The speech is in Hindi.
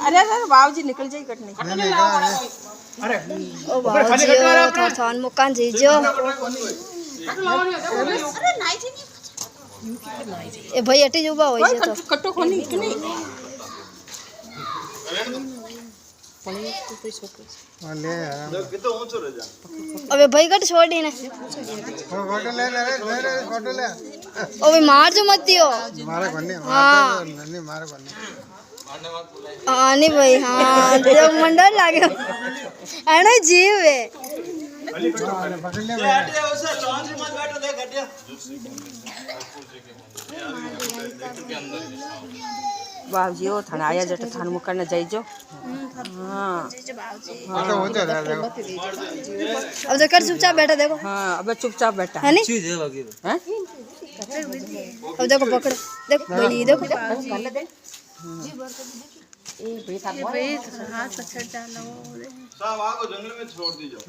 अरे अरे बाबूजी निकल जाए कट नहीं अरे ओ बाबूजी थान मकान जीजो ए भाई अटी जुबा होई છે તો कट्टो खोनी कि नहीं अबे भाई कट छोड़ी ने फोटो ले ले फोटो ले ओए मार जो मत दियो मारे कोनी मारता नहीं मारे कोनी हाँ नहीं भाई हाँ जब मंडल लागे एनो जीव है पकड़ ले बाबूजी ओ थाने आया जट थान मुकर न जाइजो हां तो हो जा अब जकर चुपचाप बैठा देखो हां अब चुपचाप बैठा है नहीं हैं अब देखो पकड़ देखो बड़ी देखो ये भाई हाथ पछड़ डालो साहब आगो जंगल में छोड़ दीजिए